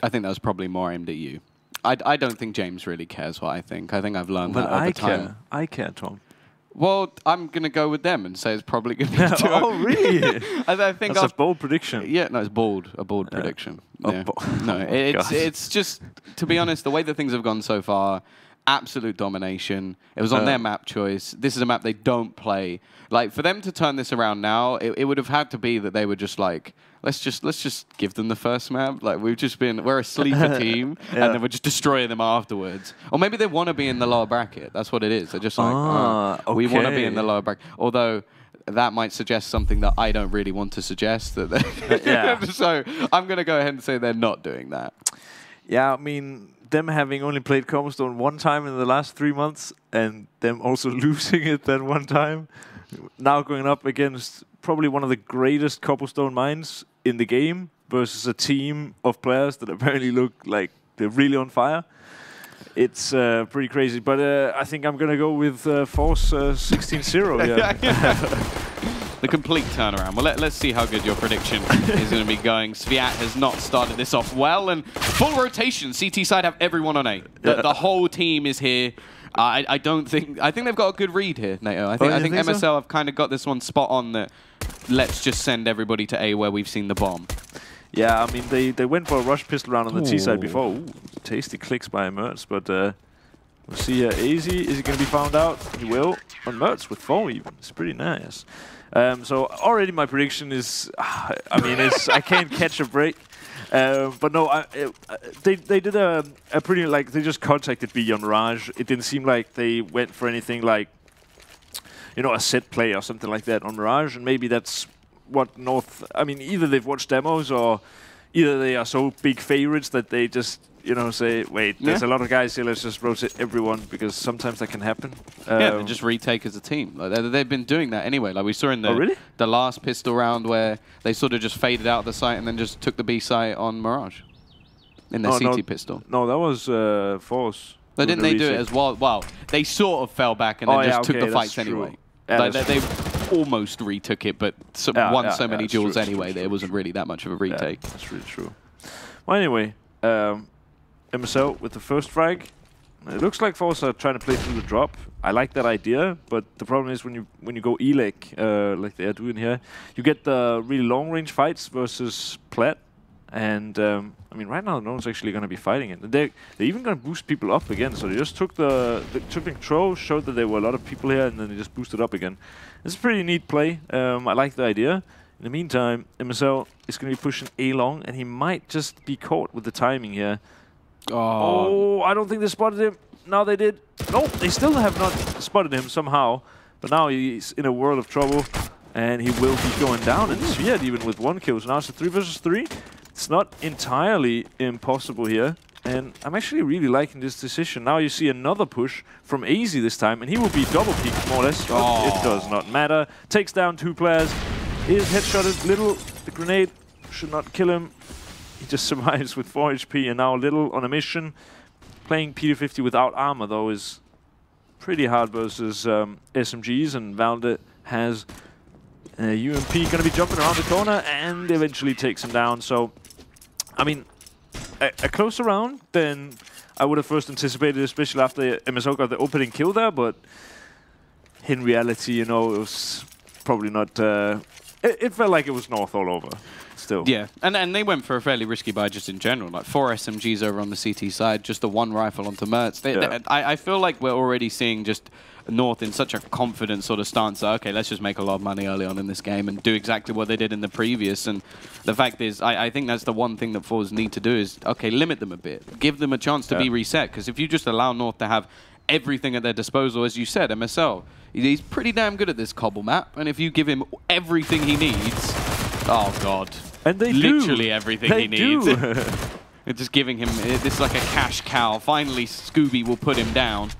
I think that was probably more aimed at you. I don't think James really cares what I think. I think I've learned that over time. I care, Tom. Well, I'm going to go with them and say it's probably going to be two. Oh, really? I think that's a bold prediction. Yeah, no, it's bold. A bold prediction. Yeah. No, God. it's just, to be honest, the way that things have gone so far, absolute domination. It was on their map choice. This is a map they don't play. Like, for them to turn this around now, it would have had to be that they were just like, let's just give them the first map. Like, we're a sleeper team, and then we're just destroying them afterwards. Or maybe they want to be in the lower bracket. That's what it is. They're just like, we want to be in the lower bracket. Although that might suggest something that I don't really want to suggest. So I'm going to go ahead and say they're not doing that. Yeah, I mean, them having only played Cobblestone one time in the last 3 months, and them also losing it that one time, now going up against probably one of the greatest Cobblestone minds in the game versus a team of players that apparently look like they're really on fire. It's pretty crazy, but I think I'm going to go with forZe 16-0 here. The complete turnaround. Well, let's see how good your prediction is going to be going. Sviat has not started this off well, and full rotation. CT side have everyone on A. The whole team is here. I think they've got a good read here, Nato. I think MSL so? have kind of got this one spot on that. Let's just send everybody to A where we've seen the bomb. Yeah, I mean, they went for a rush pistol round on the T side before. Ooh, tasty clicks by Mertz, but we'll see here. AZ, is he going to be found out? He will. On Mertz with 4 even. It's pretty nice. So already my prediction is, I mean, I can't catch a break. But no, they did a pretty, like, they just contacted B on Mirage. It didn't seem like they went for anything like, you know, a set play or something like that on Mirage, and maybe that's what North, I mean, either they've watched demos or either they are so big favorites that they just, you know, say, wait, there's a lot of guys here, let's just rotate everyone, because sometimes that can happen. Yeah, they just retake as a team. Like, they've been doing that anyway. Like we saw in the last pistol round where they sort of just faded out of the site and then just took the B site on Mirage in their CT pistol. No, that was forZe. But didn't they do it as well? Well, they sort of fell back and then just took the fights anyway. Yeah, like they almost retook it, but won so many duels anyway that it wasn't really that much of a retake. Yeah, that's really true. Well, anyway, MSL with the first frag. It looks like forZe are trying to play through the drop. I like that idea, but the problem is when you go ELEC, like they are doing here, you get the really long range fights versus Plat. And I mean, right now no one's actually going to be fighting it. They're even going to boost people up again. So they just took the control, showed that there were a lot of people here, and then they just boosted up again. It's a pretty neat play. I like the idea. In the meantime, MSL is going to be pushing A long, and he might just be caught with the timing here. Oh, I don't think they spotted him. Now they did. Nope, they still have not spotted him somehow. But now he's in a world of trouble, and he will be going down. And Sviat even with 1 kill. So now it's a 3 versus 3. It's not entirely impossible here, and I'm actually really liking this decision. Now you see another push from AZ this time, and he will be double peaked more or less. But it does not matter. Takes down 2 players. Is headshotted. Little, the grenade should not kill him. He just survives with 4 HP, and now Little on a mission. Playing PD50 without armor though is pretty hard versus SMGs, and Valde has UMP going to be jumping around the corner and eventually takes him down. So, I mean, a closer round than I would have first anticipated, especially after MSL got the opening kill there. But in reality, you know, it was probably not... it felt like it was North all over still. Yeah, and they went for a fairly risky buy just in general. Like 4 SMGs over on the CT side, just the 1 rifle onto Mertz. I feel like we're already seeing just North in such a confident sort of stance that, okay, let's just make a lot of money early on in this game and do exactly what they did in the previous. And the fact is, I think that's the one thing that forZe need to do is, okay, limit them a bit. Give them a chance to be reset, because if you just allow North to have everything at their disposal, as you said, MSL, he's pretty damn good at this cobble map, and if you give him everything he needs, oh god. And they literally do. everything he needs. Just giving him this like a cash cow. Finally, Scooby will put him down.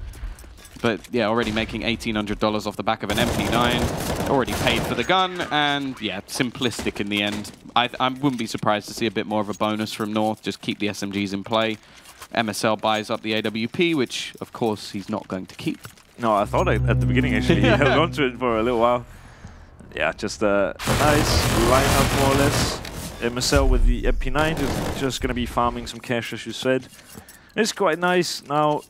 But yeah, already making $1,800 off the back of an MP9. Already paid for the gun, and yeah, simplistic in the end. I wouldn't be surprised to see a bit more of a bonus from North. Just keep the SMGs in play. MSL buys up the AWP, which of course he's not going to keep. No, I thought at the beginning actually he held on to it for a little while. Yeah, just a nice lineup more or less. MSL with the MP9 is just going to be farming some cash, as you said. It's quite nice. Now,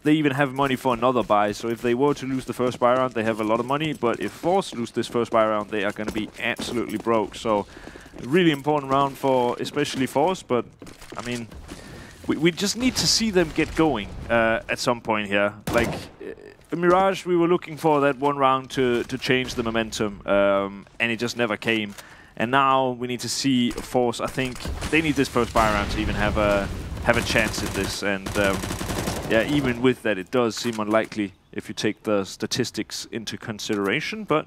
they even have money for another buy, so if they were to lose the first buy round, they have a lot of money, but if forZe lose this first buy round, they are going to be absolutely broke. So, a really important round for especially forZe, but, I mean, we just need to see them get going at some point here. Like, Mirage, we were looking for that one round to change the momentum, and it just never came. And now we need to see forZe. I think they need this first buy round to even have a chance at this. And yeah, even with that, it does seem unlikely if you take the statistics into consideration. But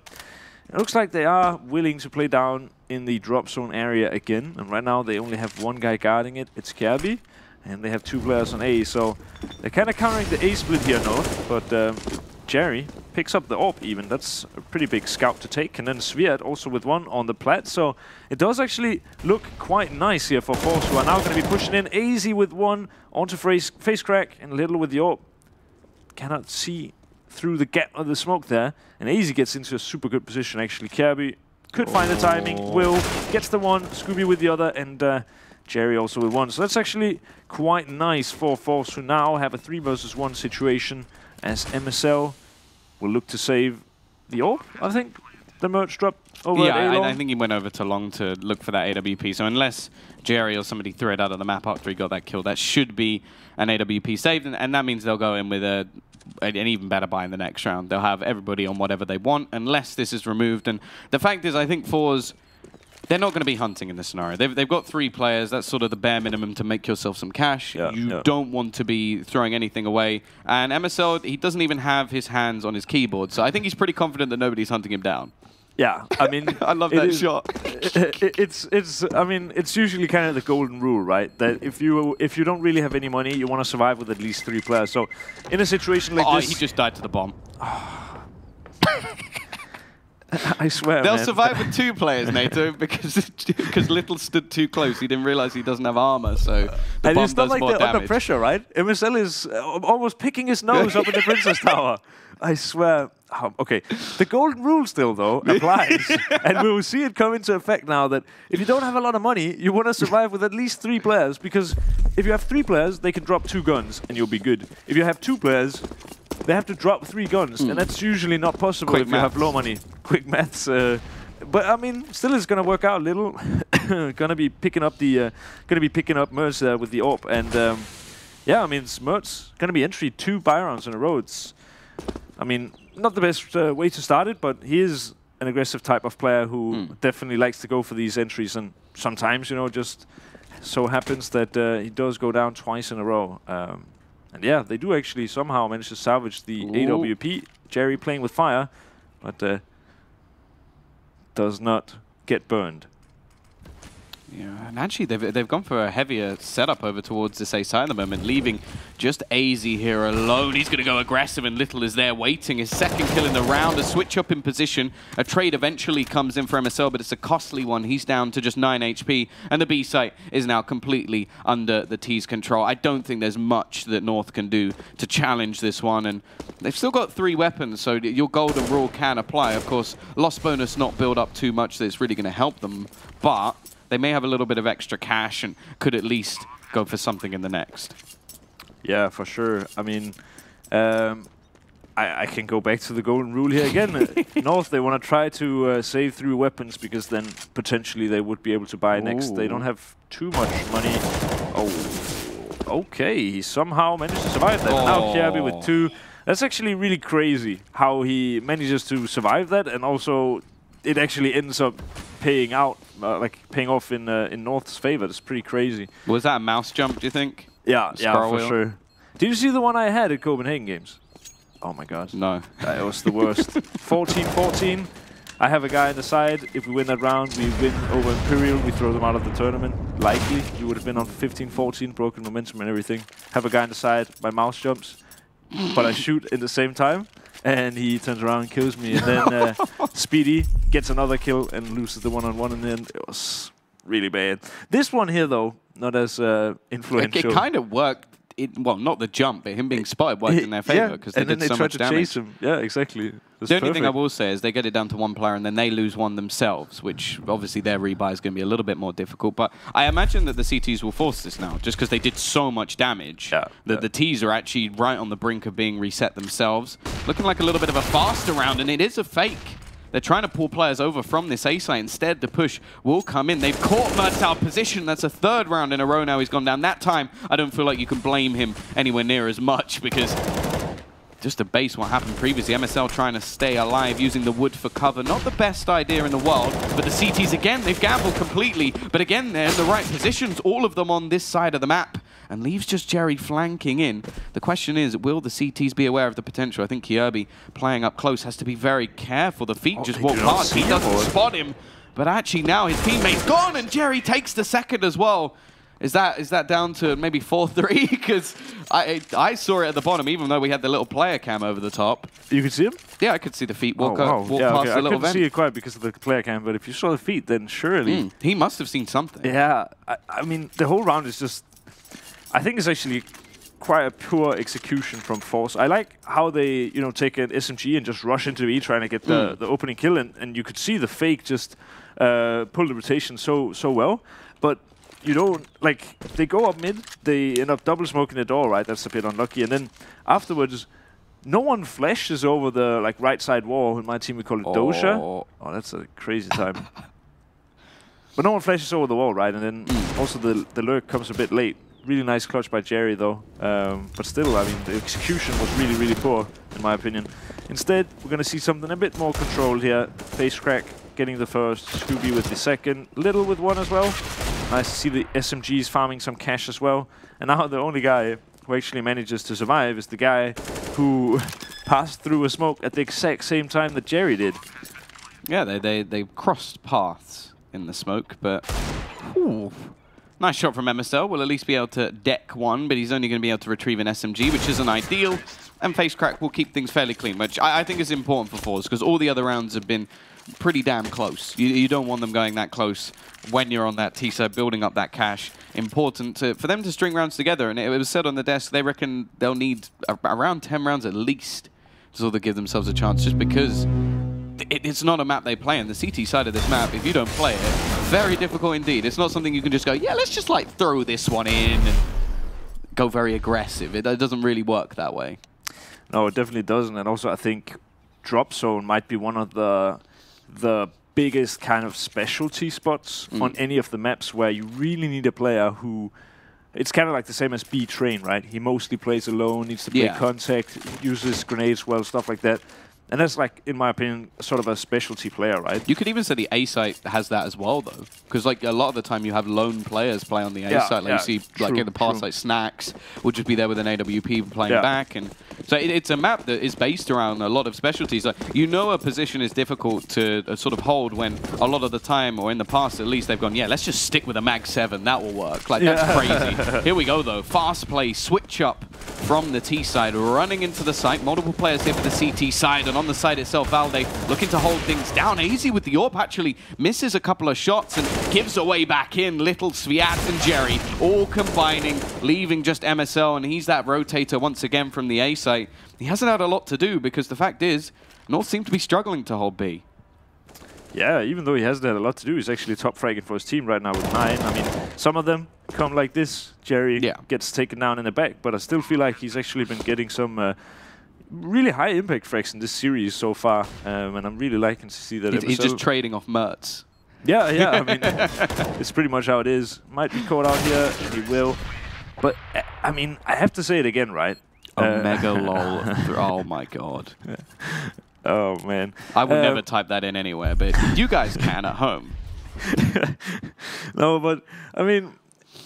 it looks like they are willing to play down in the drop zone area again. And right now they only have one guy guarding it. It's Kirby. And they have 2 players on A, so they're kind of countering the A split here north, but Jerry picks up the AWP even. That's a pretty big scout to take, and then Sviat also with 1 on the plat, so it does actually look quite nice here for forZe, who are now going to be pushing in. AZ with 1 onto face crack, and Little with the AWP. Cannot see through the gap of the smoke there, and AZ gets into a super good position actually. Kirby could find the timing, Will gets the 1, Scooby with the other, and Jerry also with 1. So that's actually quite nice for forZe, who now have a 3 versus 1 situation, as MSL will look to save the AWP, I think. The merch drop over at A-Long. I think he went over to Long to look for that AWP. So unless Jerry or somebody threw it out of the map after he got that kill, that should be an AWP saved. And that means they'll go in with an even better buy in the next round. They'll have everybody on whatever they want, unless this is removed. And the fact is, I think forZe, they're not going to be hunting in this scenario. They've got 3 players. That's sort of the bare minimum to make yourself some cash. You don't want to be throwing anything away. And MSL, he doesn't even have his hands on his keyboard. So I think he's pretty confident that nobody's hunting him down. Yeah, I mean, I love that shot. I mean, it's usually kind of the golden rule, right? That if you don't really have any money, you want to survive with at least 3 players. So in a situation like this, he just died to the bomb. I swear, they'll survive with 2 players, NATO, because Little stood too close. He didn't realize he doesn't have armor, so the and bomb it's not does like more they're damage. under pressure, right? MSL is almost picking his nose up in the Princess Tower. I swear. Okay, the golden rule still, though, applies. And we will see it come into effect now that if you don't have a lot of money, you want to survive with at least 3 players, because if you have 3 players, they can drop 2 guns, and you'll be good. If you have 2 players, they have to drop 3 guns, and that's usually not possible if you have low money. Quick maths. But I mean, still it's gonna work out a little. Gonna be picking up Merz with the AWP, and yeah, I mean, Merz gonna be entry 2 buy rounds in a row. It's, I mean, not the best way to start it, but he is an aggressive type of player who definitely likes to go for these entries, and sometimes, you know, just so happens that he does go down twice in a row. And yeah, they do actually somehow manage to salvage the AWP. Jerry playing with fire, but does not get burned. Yeah, and actually they've gone for a heavier setup over towards this A side at the moment, leaving just AZ here alone. He's going to go aggressive, and Little is there waiting. His 2nd kill in the round, a switch up in position. A trade eventually comes in for MSL, but it's a costly one. He's down to just 9 HP, and the B site is now completely under the T's control. I don't think there's much that North can do to challenge this one, and they've still got 3 weapons, so your golden rule can apply. Of course, loss bonus not build up too much that it's really going to help them, but they may have a little bit of extra cash and could at least go for something in the next. Yeah, for sure. I mean, I can go back to the golden rule here again. North, they want to try to save through weapons, because then potentially they would be able to buy next. They don't have too much money. Oh, okay. He somehow managed to survive that. Now Kirby with 2. That's actually really crazy how he manages to survive that, and also it actually ends up paying out, paying off in North's favor. That's pretty crazy. Was that a mouse jump, do you think? Yeah, for sure. Did you see the one I had at Copenhagen Games? Oh my god. No. It was the worst. 14-14. I have a guy on the side. If we win that round, we win over Imperial. We throw them out of the tournament. Likely, we would have been on 15-14, broken momentum and everything. Have a guy on the side. My mouse jumps, but I shoot in the same time. And he turns around and kills me. And then Speedy gets another kill and loses the one-on-one. And then it was really bad. This one here, though, not as influential. It kind of worked well, not the jump, but him being spotted worked in their favor because they did so much damage. And then they tried to chase him. Yeah, exactly. The only thing I will say is they get it down to one player and then they lose one themselves, which obviously their rebuy is going to be a little bit more difficult. But I imagine that the CTs will force this now, just because they did so much damage. The Ts are actually right on the brink of being reset themselves. Looking like a little bit of a faster round, and it is a fake. They're trying to pull players over from this A site. Instead, the push will come in. They've caught Mertz out of position. That's a third round in a row now he's gone down. That time, I don't feel like you can blame him anywhere near as much because just to base what happened previously, MSL trying to stay alive using the wood for cover. Not the best idea in the world, but the CTs, again, they've gambled completely. But again, they're in the right positions, all of them on this side of the map. And leaves just Jerry flanking in. The question is, will the CTs be aware of the potential? I think Kirby playing up close has to be very careful. The feet just walk past. He doesn't spot him. But actually now his teammate's gone and Jerry takes the second as well. Is that down to maybe 4-3? Because I saw it at the bottom, even though we had the little player cam over the top. You could see him? Yeah, I could see the feet walk, walk past the little vent. I couldn't see it quite because of the player cam, but if you saw the feet, then surely... He must have seen something. Yeah, I mean, the whole round is just... I think it's actually quite a poor execution from forZe. I like how they, take an SMG and just rush into E trying to get the opening kill, and you could see the fake just pull the rotation so well. But you don't, they go up mid, they end up double smoking the door, right? That's a bit unlucky. And then afterwards, no one flashes over the right side wall. In my team, we call it Dosha. Oh, that's a crazy time. But no one flashes over the wall, right? And then also the lurk comes a bit late. Really nice clutch by Jerry, though. But still, I mean, the execution was really, really poor, in my opinion. Instead, we're going to see something a bit more controlled here. Face Crack getting the first, Scooby with the second, Little with one as well. Nice to see the SMGs farming some cash as well. And now the only guy who actually manages to survive is the guy who passed through a smoke at the exact same time that Jerry did. Yeah, they crossed paths in the smoke, but... Ooh. Nice shot from MSL. Will at least be able to deck one, but he's only going to be able to retrieve an SMG, which isn't ideal. And Face Crack will keep things fairly clean, which I think is important for forZe, because all the other rounds have been pretty damn close. You don't want them going that close when you're on that T-side, building up that cash. Important for them to string rounds together, and it was said on the desk, they reckon they'll need around 10 rounds at least to sort of give themselves a chance, just because it's not a map they play in. The CT side of this map, if you don't play it, very difficult indeed. It's not something you can just go, yeah, let's just throw this one in and go very aggressive. It doesn't really work that way. No, it definitely doesn't. And also I think drop zone might be one of the biggest kind of specialty spots on any of the maps where you really need a player who... It's kind of like the same as B-Train, right? He mostly plays alone, needs to play contact, uses grenades well, stuff like that. And that's, in my opinion, sort of a specialty player, right? You could even say the A site has that as well, though. Because, a lot of the time you have lone players play on the A site. You see, in the past, Snacks would just be there with an AWP playing back. And so it's a map that is based around a lot of specialties. A position is difficult to sort of hold when a lot of the time, or in the past at least, they've gone, yeah, let's just stick with a Mag 7. That will work. That's crazy. Here we go, though. Fast play, switch up from the T side, running into the site. Multiple players here for the CT side, and on the side itself, Valde looking to hold things down. Easy with the AWP, actually misses a couple of shots and gives away back in. Little, Sviat and Jerry all combining, leaving just MSL, and he's that rotator once again from the A site. He hasn't had a lot to do because the fact is, North seem to be struggling to hold B. Yeah, even though he hasn't had a lot to do, he's actually top fragging for his team right now with 9. I mean, some of them come like this. Jerry gets taken down in the back, but I still feel like he's actually been getting some really high impact frags in this series so far, and I'm really liking to see that. He's just trading off Mertz. Yeah, I mean, it's pretty much how it is. Might be caught out here, and he will. But, I mean, I have to say it again, right? Omega lol. Oh, my God. Oh, man. I would never type that in anywhere, but you guys can at home. No, but, I mean,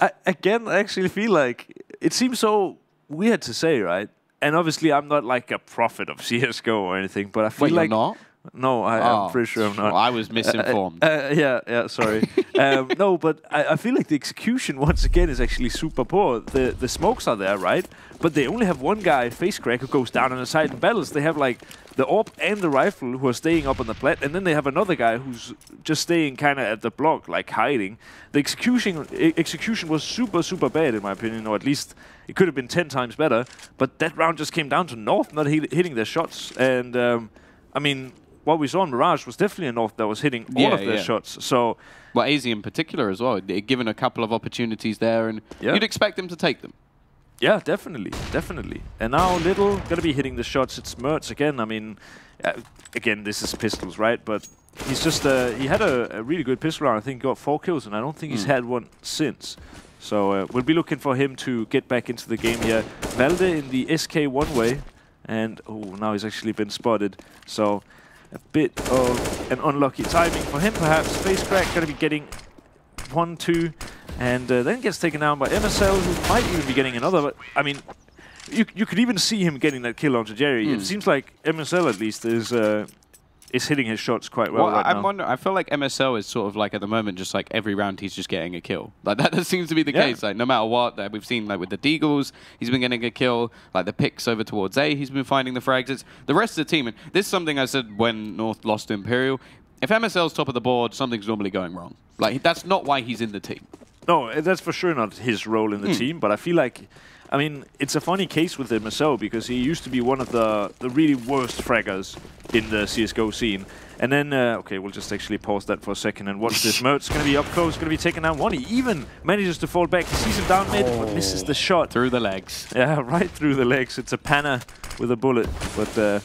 I actually feel like it seems so weird to say, right? And obviously, I'm not like a prophet of CSGO or anything, but I feel like... You're not? No, I'm pretty sure I'm not. I was misinformed. Yeah, sorry. No, but I feel like the execution once again is actually super poor. The smokes are there, right? But they only have one guy, Face Crack, who goes down on the side in battles. They have like the AWP and the rifle who are staying up on the plat, and then they have another guy who's just staying kind of at the block, like hiding. The execution was super bad in my opinion, or at least it could have been 10 times better. But that round just came down to North not hitting their shots, and I mean, what we saw in Mirage was definitely a North that was hitting all of their shots. So, well, AZ in particular as well, given a couple of opportunities there, and you'd expect them to take them. Yeah, definitely. And now Little gonna be hitting the shots. It's Mertz again. I mean, again, this is pistols, right? But he's just he had a really good pistol round. I think he got 4 kills, and I don't think he's had one since. So we'll be looking for him to get back into the game here. valde in the SK one-way, and now he's actually been spotted. So a bit of an unlucky timing for him, perhaps. Face Crack gonna be getting 1, 2. And then gets taken down by MSL, who might even be getting another. But I mean, you could even see him getting that kill onto Jerry. It seems like MSL at least is hitting his shots quite well right now. I feel like MSL is sort of like at the moment, just like every round he's just getting a kill. Like that seems to be the case. Like no matter what, that we've seen like with the Deagles, he's been getting a kill. Like the picks over towards A, he's been finding the frags. It's the rest of the team, and this is something I said when North lost to Imperial. If MSL's top of the board, something's normally going wrong. Like that's not why he's in the team. No, that's for sure not his role in the team, but I feel like, I mean, it's a funny case with MSL because he used to be one of the really worst fraggers in the CSGO scene. And then, okay, we'll just actually pause that for a second and watch this. Mertz going to be up close, going to be taken down. One, he even manages to fall back. He sees him down mid, but misses the shot. Through the legs. Yeah, right through the legs. It's a panna with a bullet, but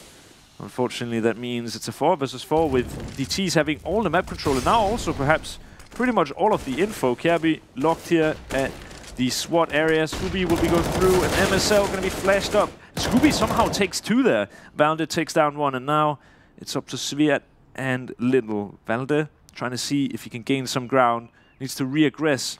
unfortunately that means it's a 4 versus 4 with the T's having all the map control, and now also perhaps pretty much all of the info. Kirby locked here at the SWAT area. Scooby will be going through, and MSL going to be flashed up. Scooby somehow takes 2 there. valde takes down 1, and now it's up to Sviat and Little. valde trying to see if he can gain some ground. Needs to re-aggress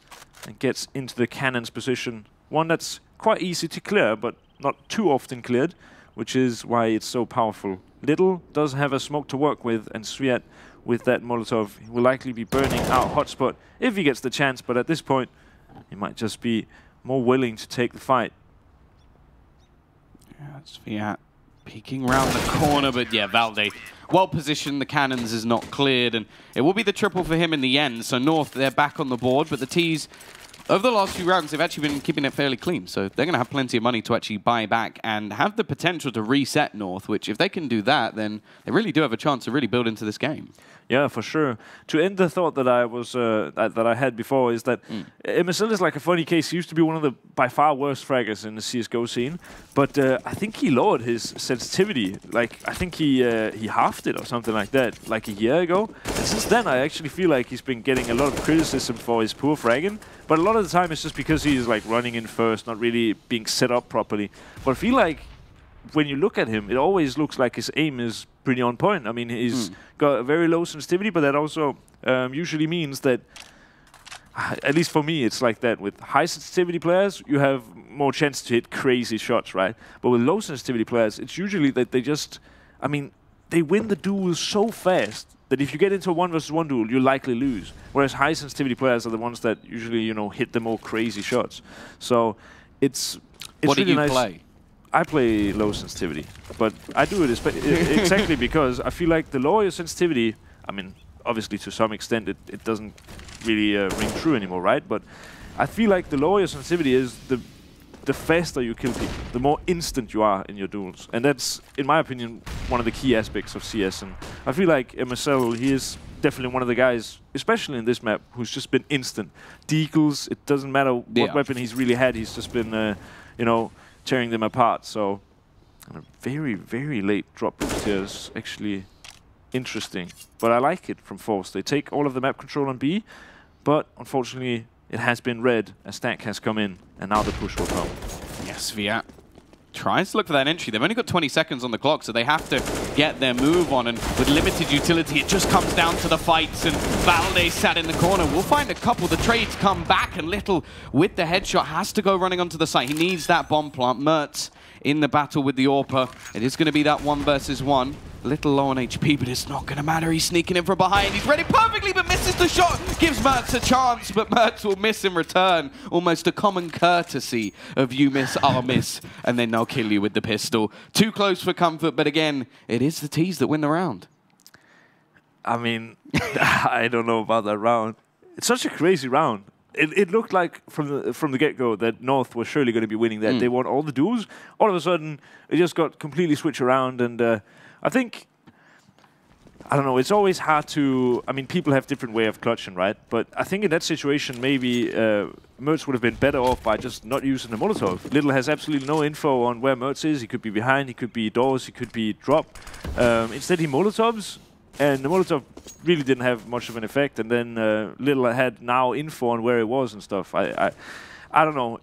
and gets into the cannon's position. One that's quite easy to clear, but not too often cleared, which is why it's so powerful. Little does have a smoke to work with, and Sviat with that Molotov, he will likely be burning out Hotspot if he gets the chance, but at this point, he might just be more willing to take the fight. Yeah, Sviat peeking around the corner, but yeah, valde well positioned, the cannons is not cleared, and it will be the triple for him in the end. So North, they're back on the board, but the T's, over the last few rounds, they've actually been keeping it fairly clean, so they're going to have plenty of money to actually buy back and have the potential to reset North, which if they can do that, then they really do have a chance to really build into this game. Yeah, for sure. To end the thought that I was that I had before is that MSL is like a funny case. He used to be one of the by far worst fraggers in the CSGO scene, but I think he lowered his sensitivity. Like I think he halved it or something like that, like a year ago. And since then, I actually feel like he's been getting a lot of criticism for his poor fragging. But a lot of the time, it's just because he's like running in first, not really being set up properly. But I feel like when you look at him, it always looks like his aim is pretty on point. I mean, he's got a very low sensitivity, but that also usually means that, at least for me, it's like that. With high sensitivity players, you have more chance to hit crazy shots, right? But with low sensitivity players, it's usually that they just, I mean, they win the duel so fast that if you get into a 1 versus 1 duel, you likely lose. Whereas high sensitivity players are the ones that usually, you know, hit the more crazy shots. So it's what really do you nice. play? I play low sensitivity, but I do it exactly because I feel like the lower your sensitivity, I mean, obviously to some extent it doesn't really ring true anymore, right? But I feel like the lower your sensitivity is, the faster you kill people, the more instant you are in your duels. And that's, in my opinion, one of the key aspects of CS. And I feel like MSL, he is definitely one of the guys, especially in this map, who's just been instant. Deagles, it doesn't matter what weapon he's really had, he's just been, you know, tearing them apart. So a very, very late drop boost here is actually interesting. But I like it from forZe. They take all of the map control on B, but unfortunately it has been red. A stack has come in, and now the push will come. Yes, Sviat tries to look for that entry. They've only got 20 seconds on the clock, so they have to get their move on. And with limited utility, it just comes down to the fights. And valde sat in the corner. We'll find a couple. The trades come back, and Little, with the headshot, has to go running onto the site. He needs that bomb plant. Mertz in the battle with the AWPer. It is going to be that 1 versus 1. A little low on HP, but it's not going to matter. He's sneaking in from behind. He's ready perfectly, but misses the shot. Gives Mertz a chance, but Mertz will miss in return. Almost a common courtesy of you miss, I'll miss, and then they'll kill you with the pistol. Too close for comfort, but again, it is the T's that win the round. I mean, I don't know about that round. It's such a crazy round. It looked like from the get-go that North was surely going to be winning that. They won all the duels. All of a sudden, it just got completely switched around, and I think, I don't know, it's always hard to, I mean, people have different way of clutching, right? But I think in that situation, maybe Mertz would have been better off by just not using the Molotov. Little has absolutely no info on where Mertz is. He could be behind, he could be doors, he could be drop. Instead, he Molotovs, and the Molotov really didn't have much of an effect. And then Little had now info on where he was and stuff. I don't know.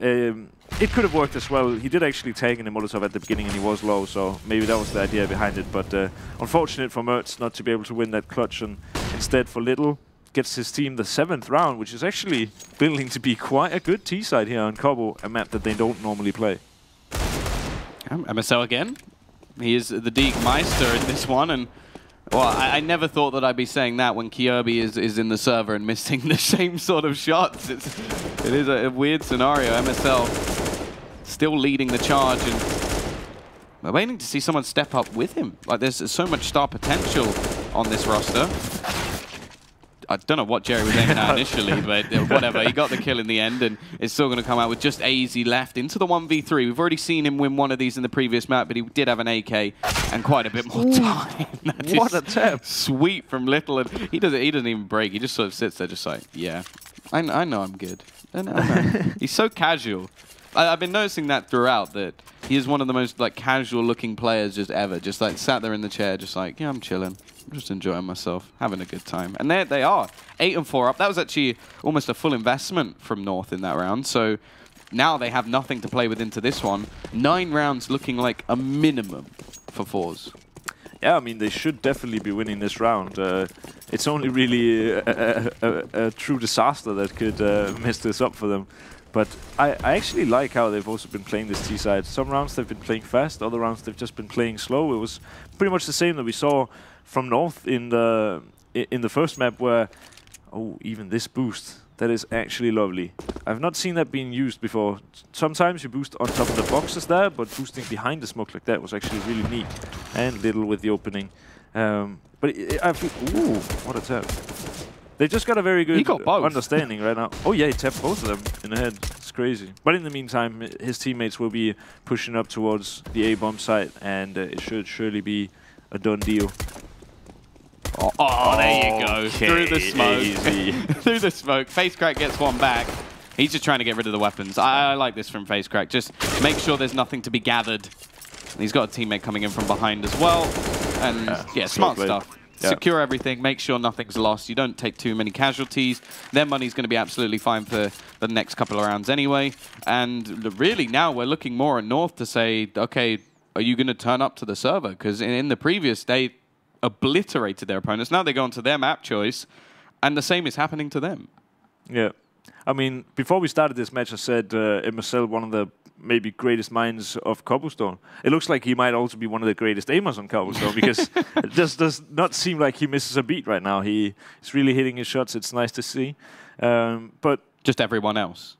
It could have worked as well. He did actually tag in the Molotov at the beginning and he was low, so maybe that was the idea behind it. But unfortunate for Mertz not to be able to win that clutch, and instead for Little gets his team the 7th round, which is actually building to be quite a good T-side here on Cobble, a map that they don't normally play. MSL again. He is the Deke Meister in this one, and well, I never thought that I'd be saying that when Kirby is in the server and missing the same sort of shots. It is a weird scenario. MSL still leading the charge, and we're waiting to see someone step up with him. Like, there's so much star potential on this roster. I don't know what Jerry was aiming at initially, but whatever. He got the kill in the end, and it's still going to come out with just AZ left into the 1v3. We've already seen him win one of these in the previous map, but he did have an AK and quite a bit more time. What a tap. Sweet from Little, and he doesn't even break. He just sort of sits there just like, yeah, I know I'm good. I know. He's so casual. I've been noticing that throughout, that he is one of the most like casual looking players just ever. Just like sat there in the chair, just like, yeah, I'm chilling. I'm just enjoying myself, having a good time. And there they are, 8 and 4 up. That was actually almost a full investment from North in that round. So now they have nothing to play with into this one. 9 rounds looking like a minimum for forZe. Yeah, I mean, they should definitely be winning this round. It's only really a true disaster that could mess this up for them. But I actually like how they've also been playing this T-side. Some rounds they've been playing fast, other rounds they've just been playing slow. It was pretty much the same that we saw from North in the first map, where, oh, even this boost, that is actually lovely. I've not seen that being used before. Sometimes you boost on top of the boxes there, but boosting behind the smoke like that was actually really neat. And Little with the opening. But I feel, ooh, what a tap. They just got a very good understanding right now. Oh yeah, he tapped both of them in the head. It's crazy. But in the meantime, his teammates will be pushing up towards the A-bomb site, and it should surely be a done deal. Oh, there you go. Okay, through the smoke. easy. Through the smoke. FaceCrack gets one back. He's just trying to get rid of the weapons. I like this from FaceCrack. Just make sure there's nothing to be gathered. He's got a teammate coming in from behind as well. And yeah, smart stuff. Yeah. Secure everything, make sure nothing's lost. You don't take too many casualties. Their money's going to be absolutely fine for the next couple of rounds anyway. And really now we're looking more at North to say, okay, are you going to turn up to the server? Because in the previous, they obliterated their opponents. Now they go onto their map choice, and the same is happening to them. Yeah. I mean, before we started this match, I said MSL, one of the maybe greatest minds of cobblestone. It looks like he might also be one of the greatest aimers on cobblestone, because it just does not seem like he misses a beat right now. He's really hitting his shots. It's nice to see. But just everyone else.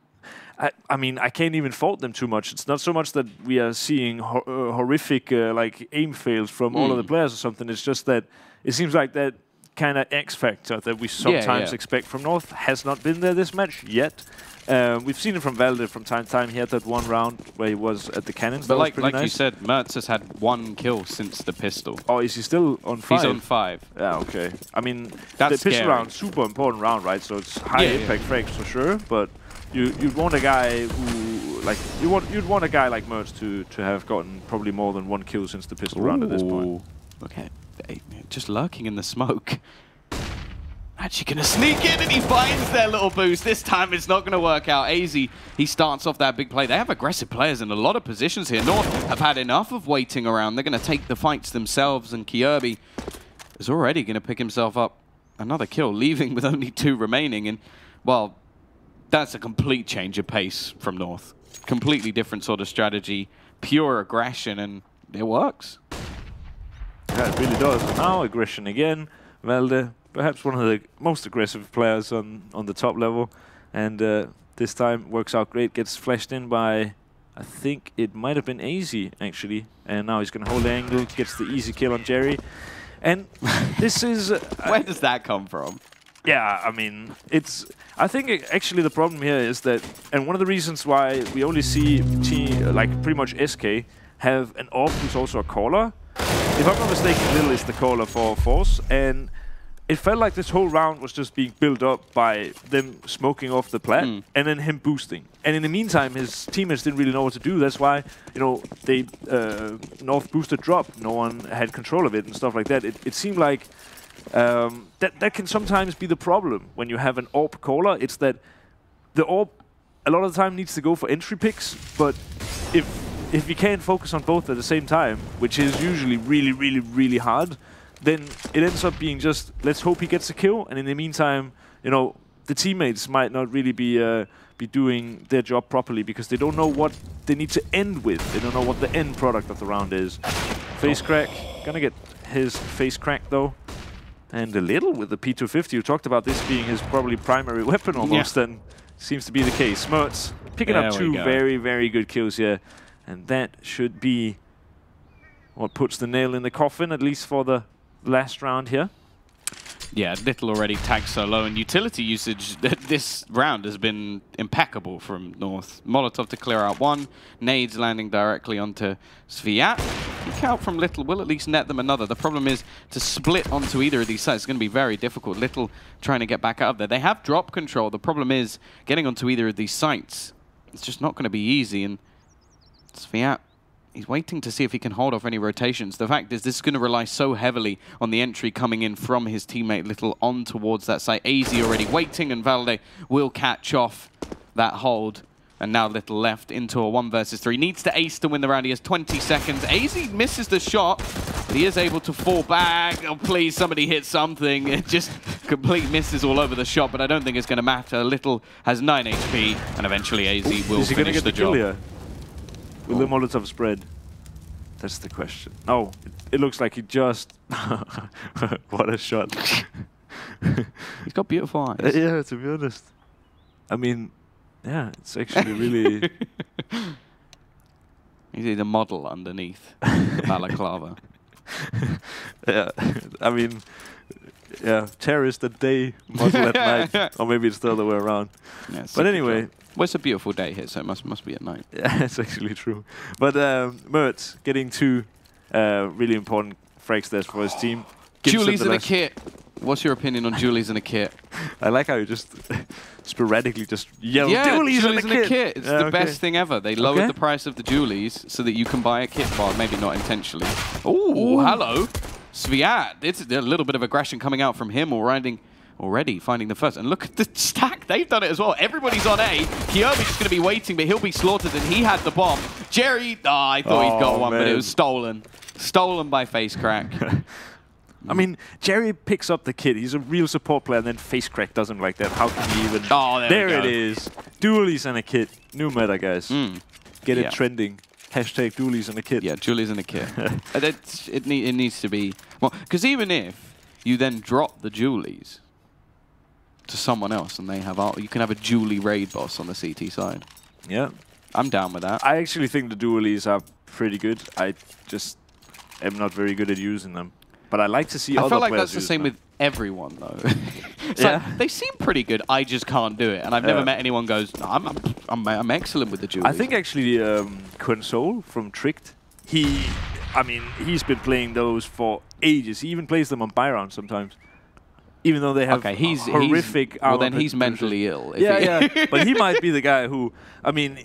I mean, I can't even fault them too much. It's not so much that we are seeing horrific like aim fails from all of the players or something. It's just that it seems like that kind of X factor that we sometimes expect from North has not been there this match yet. We've seen it from Valde from time to time. He had that one round where he was at the cannons. But like nice. You said, Mertz has had 1 kill since the pistol. Oh, is he still on 5? He's on 5. Yeah, okay. I mean, that's the pistol round, super important round, right? So it's high impact frags for sure. But you'd want a guy who, like, you'd want a guy like Mertz to have gotten probably more than 1 kill since the pistol round at this point. Okay, just lurking in the smoke. Actually gonna sneak in, and he finds their little boost. This time it's not gonna work out. AZ, he starts off that big play. They have aggressive players in a lot of positions here. North have had enough of waiting around. They're gonna take the fights themselves, and Kirby is already gonna pick himself up another kill, leaving with only 2 remaining. And, well, that's a complete change of pace from North. Completely different sort of strategy, pure aggression, and it works. Yeah, it really does. And now aggression again. valZe, perhaps one of the most aggressive players on the top level. And this time works out great. Gets flashed in by, I think it might have been AZ, actually. And now he's going to hold the angle, gets the easy kill on Jerry. And this is... Where does that come from? Yeah, I mean, it's... I think actually the problem here is that... And one of the reasons why we only see like pretty much SK have an AWP who's also a caller. If I'm not mistaken, Little is the caller for forZe. And it felt like this whole round was just being built up by them smoking off the plat and then him boosting. And in the meantime, his teammates didn't really know what to do. That's why, you know, they North boosted drop. No one had control of it and stuff like that. It seemed like that can sometimes be the problem when you have an AWP caller. It's that the AWP a lot of the time needs to go for entry picks, but if you can't focus on both at the same time, which is usually really, really, really hard, then it ends up being just, let's hope he gets a kill, and in the meantime, you know, the teammates might not really be doing their job properly because they don't know what they need to end with. They don't know what the end product of the round is. Face crack, gonna get his face crack though. And a Little with the P250, you talked about this being his probably primary weapon almost, and seems to be the case. Smerts picking up two very, very good kills here, and that should be what puts the nail in the coffin, at least for the last round here. Yeah, Little already tagged so low, and utility usage this round has been impeccable from North. Molotov to clear out one, nades landing directly onto Sviat. Kick out from Little will at least net them another. The problem is to split onto either of these sites is going to be very difficult. Little trying to get back out of there. They have drop control. The problem is getting onto either of these sites. It's just not going to be easy, and Sviat, he's waiting to see if he can hold off any rotations. The fact is, this is going to rely so heavily on the entry coming in from his teammate Little on towards that site. AZ already waiting, and valZe will catch off that hold. And now Little left into a 1 versus 3. Needs to ace to win the round. He has 20 seconds. AZ misses the shot, but he is able to fall back. Oh, please, somebody hit something. It just complete misses all over the shot, but I don't think it's going to matter. Little has 9 HP, and eventually AZ will finish the job. Here? Will the Molotov spread? That's the question. No, it looks like he just... What a shot. He's got beautiful eyes. Yeah, to be honest. I mean, yeah, it's actually really... He's the model underneath the balaclava. Yeah, I mean, yeah, terrorist at day, model at night. Or maybe it's the other way around. Yeah, but anyway... Well, it's a beautiful day here, so it must be at night. Yeah, it's actually true. But Mertz getting two really important frags there for his team. Julies in a kit. What's your opinion on Julies in a kit? I like how you just sporadically just yell, Julies in a kit. It's the best thing ever. They lowered the price of the Julies so that you can buy a kit. Well, maybe not intentionally. Ooh, hello. Sviat. It's a little bit of aggression coming out from him already finding the first. And look at the stack. They've done it as well. Everybody's on A. Kyobi's just going to be waiting, but he'll be slaughtered, and he had the bomb. Jerry, I thought he'd got one, but it was stolen. Stolen by Face Crack. I mean, Jerry picks up the kid. He's a real support player, and then Face Crack does him like that. How can he even... Oh, there it is. Dualies and a kit. New meta, guys. Get it trending. Hashtag Dualies and a kit. Yeah, Dualies and a kit. it needs to be... Well, because even if you then drop the Dualies to someone else, and they have you can have a Julie raid boss on the CT side. Yeah, I'm down with that. I actually think the Dualies are pretty good. I just am not very good at using them, but I like to see other players. I feel like that's the same with everyone, though. They seem pretty good. I just can't do it, and I've never met anyone goes, no, I'm excellent with the Julies. I think actually Console from Tricked, he's been playing those for ages. He even plays them on Byron sometimes. Even though they have horrific... Well, then he's mentally ill. Yeah. But he might be the guy who... I mean,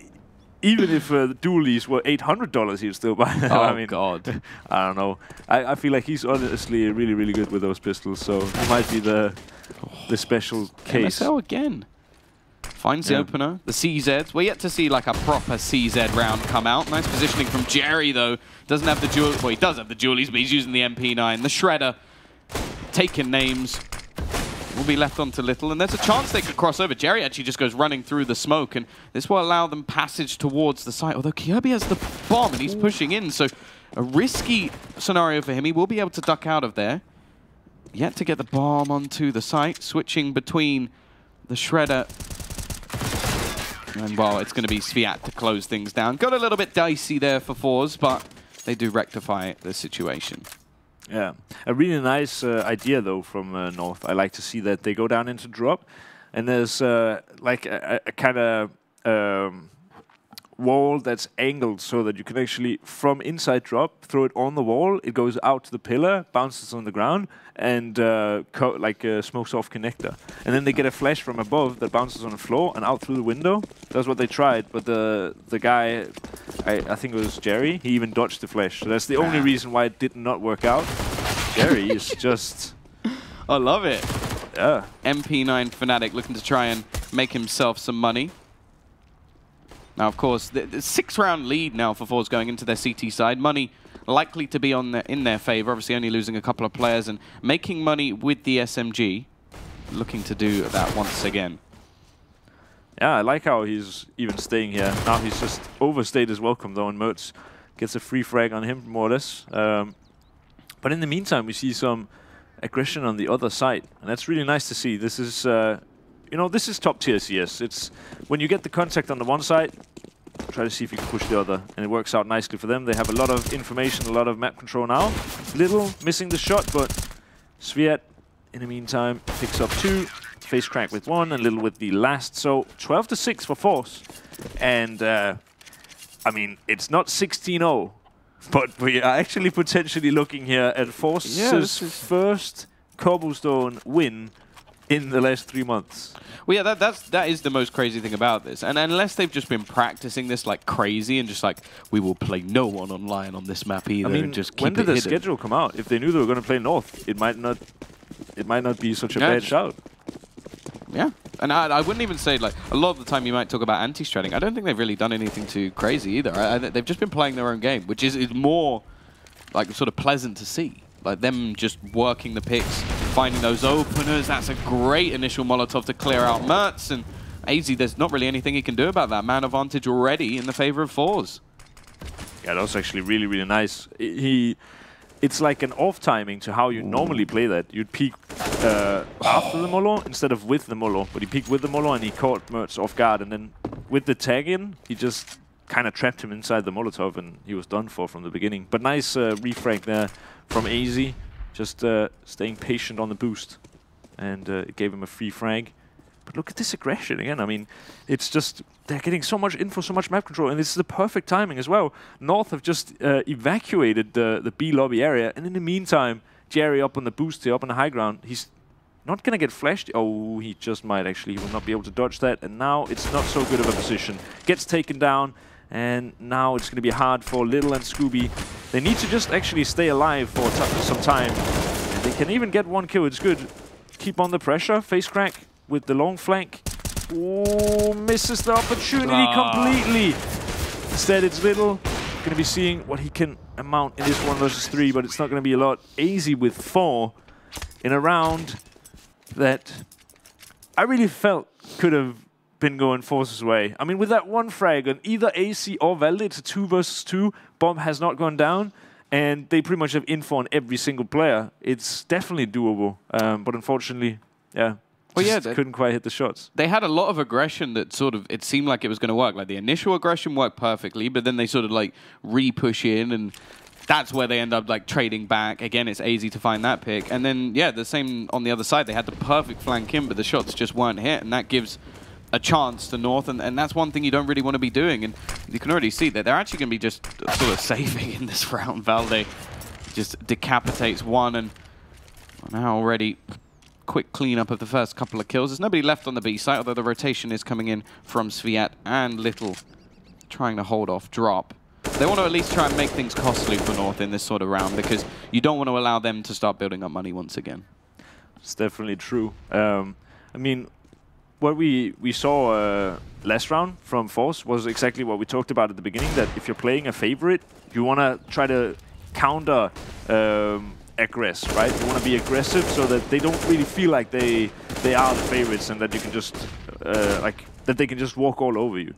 even if the Dualies were $800, he'd still buy them. Oh, I mean, God. I don't know. I feel like he's honestly really, really good with those pistols, so he might be the special case. MSL again. Finds the opener. The CZs. We're yet to see like a proper CZ round come out. Nice positioning from Jerry, though. Doesn't have the Julies. Well, he does have the Julies, but he's using the MP9. The Shredder. Taking names. Will be left onto Little, and there's a chance they could cross over. Jerry actually just goes running through the smoke, and this will allow them passage towards the site. Although Kyobi has the bomb, and he's pushing in, so A risky scenario for him. He will be able to duck out of there. Yet to get the bomb onto the site, switching between the Shredder. And, well, it's going to be sviat to close things down. Got a little bit dicey there for forZe, but they do rectify the situation. Yeah. A really nice idea, though, from North. I like to see that they go down into drop, and there's like a kind of wall that's angled so that you can actually, from inside drop, throw it on the wall. It goes out to the pillar, bounces on the ground, and smokes off connector. And then they get a flash from above that bounces on the floor and out through the window. That's what they tried, but the guy, I think it was Jerry, he even dodged the flash. So that's the only reason why it did not work out. Jerry is just... I love it. Yeah. MP9 Fnatic looking to try and make himself some money. Now, of course, the 6-round lead now for forZe going into their CT side. Money likely to be in their favor, obviously only losing a couple of players and making money with the SMG. Looking to do that once again. Yeah, I like how he's even staying here. Now he's just overstayed his welcome, though, and Mertz gets a free frag on him, more or less. But in the meantime, we see some aggression on the other side, and that's really nice to see. This is... you know, this is top tier CS. It's when you get the contact on the one side, try to see if you can push the other, and it works out nicely for them. They have a lot of information, a lot of map control now. Little missing the shot, but sviat, in the meantime, picks up 2, face crack with 1, and Little with the last. So 12-6 for forZe, and I mean, it's not 16-0, but we are actually potentially looking here at forZe's first cobblestone win in the last 3 months. Well, yeah, that is the most crazy thing about this. And unless they've just been practicing this like crazy and just like, we will play no one online on this map either. I mean, and just keep when did the hidden. schedule come out? If they knew they were going to play North, it might not be such a bad shout. Yeah, and I wouldn't even say, like, a lot of the time you might talk about anti-stratting. I don't think they've really done anything too crazy either. They've just been playing their own game, which is more like sort of pleasant to see. Like them just working the picks, finding those openers. That's a great initial Molotov to clear out Mertz. And AZ, there's not really anything he can do about that. Man advantage already in the favor of forZe. Yeah, that was actually really, really nice. It's like an off timing to how you normally play that. You'd peek after the Molo instead of with the Molo. But he peeked with the Molo and he caught Mertz off guard. And then with the tag in, he just kind of trapped him inside the Molotov and he was done for from the beginning. But nice refrag there from AZ, just staying patient on the boost, and it gave him a free frag. But look at this aggression again. I mean, it's just, they're getting so much info, so much map control, and this is the perfect timing as well. North have just evacuated the B lobby area, and in the meantime, Jerry up on the boost here, up on the high ground, he's not going to get flashed. Oh, he just might actually. He will not be able to dodge that, and now it's not so good of a position. Gets taken down. And now it's going to be hard for Little and Scooby. They need to just actually stay alive for some time. And they can even get 1 kill. It's good. Keep on the pressure. Face crack with the long flank. Oh, misses the opportunity completely. Instead, it's Little. Going to be seeing what he can amount in this 1 versus 3, but it's not going to be a lot. AZ with 4 in a round that I really felt could have been going forZe's way. I mean, with that 1 frag on either AC or Valde, it's a 2 versus 2. Bomb has not gone down, and they pretty much have info on every single player. It's definitely doable, but unfortunately, yeah, well, yeah, couldn't quite hit the shots. They had a lot of aggression that sort of, it seemed like it was going to work. Like the initial aggression worked perfectly, but then they sort of like re-push in, and that's where they end up like trading back. Again, it's easy to find that pick. And then, yeah, the same on the other side. They had the perfect flank in, but the shots just weren't hit, and that gives a chance to North, and that's one thing you don't really want to be doing. And you can already see that they're actually going to be just sort of saving in this round. Valde just decapitates 1, and now already quick cleanup of the first couple of kills. There's nobody left on the B site, although the rotation is coming in from sviat and Little trying to hold off drop. They want to at least try and make things costly for North in this sort of round, because you don't want to allow them to start building up money once again. It's definitely true. I mean, what we saw last round from forZe was exactly what we talked about at the beginning, that if you're playing a favorite, you want to try to counter aggress, right? You want to be aggressive so that they don't really feel like they are the favorites, and that you can just that they can just walk all over you.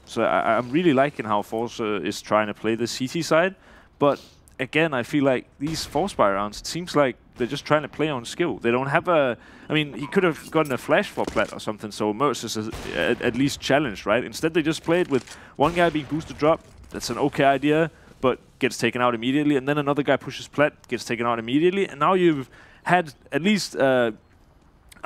So I'm really liking how forZe is trying to play the CT side. But again, I feel like these force buy rounds, it seems like they're just trying to play on skill. They don't have a... I mean, he could have gotten a flash for plat or something, so Merce is at least challenged, right? Instead, they just played with one guy being boosted drop. That's an okay idea, but gets taken out immediately. And then another guy pushes plat, gets taken out immediately. And now you've had at least, I